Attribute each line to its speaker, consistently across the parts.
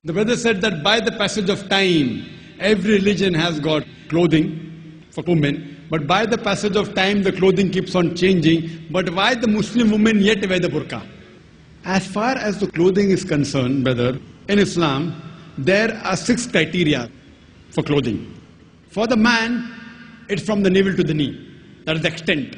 Speaker 1: The brother said that by the passage of time, every religion has got clothing for women, but by the passage of time, the clothing keeps on changing. But why the Muslim women yet wear the burqa? As far as the clothing is concerned, brother, in Islam, there are 6 criteria for clothing. For the man, it's from the navel to the knee. That is the extent.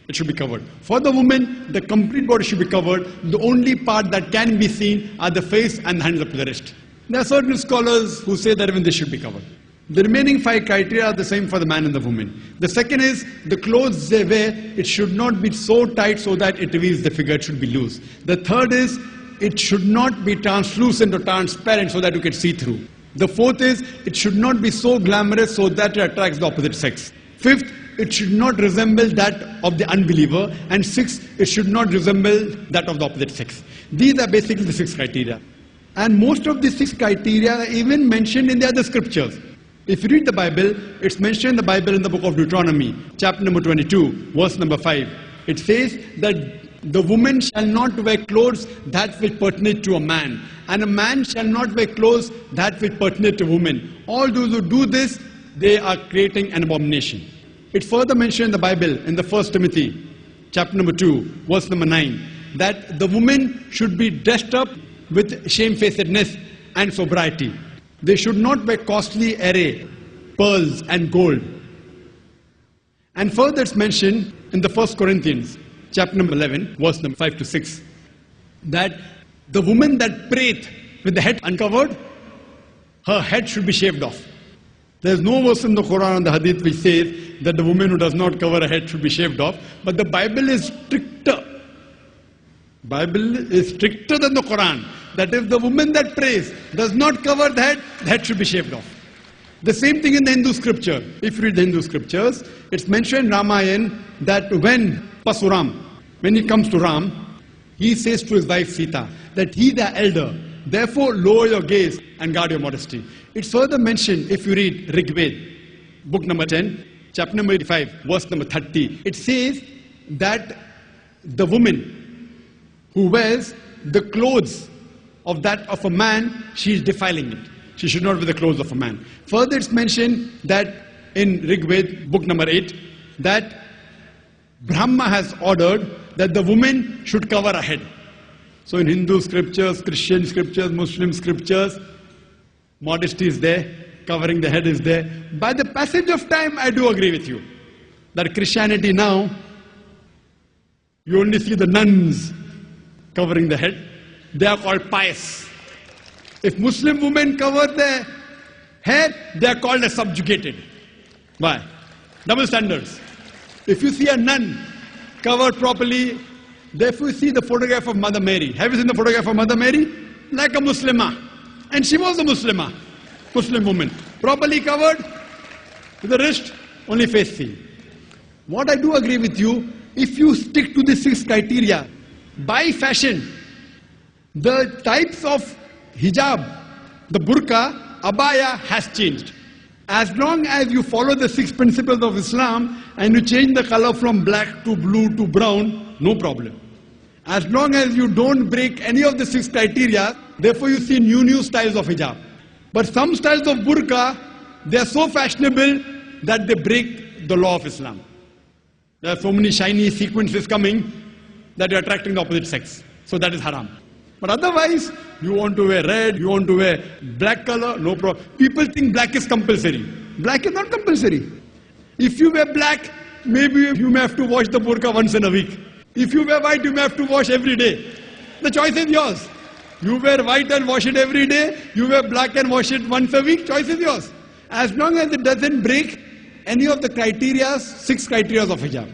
Speaker 1: It should be covered. For the woman, the complete body should be covered. The only part that can be seen are the face and the hands up to the wrist. There are certain scholars who say that even this should be covered. The remaining 5 criteria are the same for the man and the woman. The second is, the clothes they wear, it should not be so tight so that it reveals the figure, it should be loose. The third is, it should not be translucent or transparent so that you can see through. The fourth is, it should not be so glamorous so that it attracts the opposite sex. Fifth, it should not resemble that of the unbeliever. And sixth, it should not resemble that of the opposite sex. These are basically the 6 criteria. And most of these 6 criteria are even mentioned in the other scriptures. If you read the Bible, it's mentioned in the Bible in the book of Deuteronomy, chapter number 22, verse number 5. It says that the woman shall not wear clothes that which pertain to a man, and a man shall not wear clothes that which pertain to a woman. All those who do this, they are creating an abomination. It's further mentioned in the Bible in the 1 Timothy, chapter number 2, verse number 9, that the woman should be dressed up with shamefacedness and sobriety. They should not wear costly array, pearls and gold. And further it's mentioned in the 1 Corinthians, chapter number 11, verse number 5 to 6, that the woman that prayeth with the head uncovered, her head should be shaved off. There is no verse in the Quran and the Hadith which says that the woman who does not cover her head should be shaved off. But the Bible is stricter. Bible is stricter than the Quran. That if the woman that prays does not cover the head should be shaved off. The same thing in the Hindu scripture. If you read the Hindu scriptures, it's mentioned in Ramayana that when Parsuram, when he comes to Ram, he says to his wife Sita that he the elder, therefore lower your gaze and guard your modesty. It's further mentioned if you read Rig Veda, book number 10, chapter number 85, verse number 30. It says that the woman who wears the clothes of that of a man, she is defiling it. She should not wear the clothes of a man. Further it's mentioned that in Rig Veda, book number 8, that Brahma has ordered that the woman should cover her head. So in Hindu scriptures, Christian scriptures, Muslim scriptures, modesty is there, covering the head is there. By the passage of time, I do agree with you that Christianity now, you only see the nuns covering the head. They are called pious. If Muslim women cover their hair, they are called as subjugated. Why? Double standards. If you see a nun covered properly, therefore you see the photograph of Mother Mary. Have you seen the photograph of Mother Mary? Like a Muslimah. And she was a Muslimah, Muslim woman. Properly covered, with the wrist, only face seen. What I do agree with you, if you stick to the 6 criteria, by fashion, the types of hijab, the burqa, abaya has changed. As long as you follow the 6 principles of Islam and you change the color from black to blue to brown, no problem. As long as you don't break any of the 6 criteria, therefore you see new styles of hijab. But some styles of burqa, they are so fashionable that they break the law of Islam. There are so many shiny sequences coming that you're attracting the opposite sex. So that is haram. But otherwise, you want to wear red, you want to wear black color, no problem. People think black is compulsory. Black is not compulsory. If you wear black, maybe you may have to wash the burqa once in a week. If you wear white, you may have to wash every day. The choice is yours. You wear white and wash it every day. You wear black and wash it once a week. Choice is yours. As long as it doesn't break any of the criteria, 6 criteria of hijab.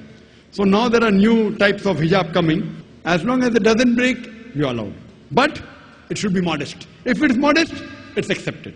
Speaker 1: So now there are new types of hijab coming. As long as it doesn't break, you are allowed. But it should be modest. If it is modest, it's accepted.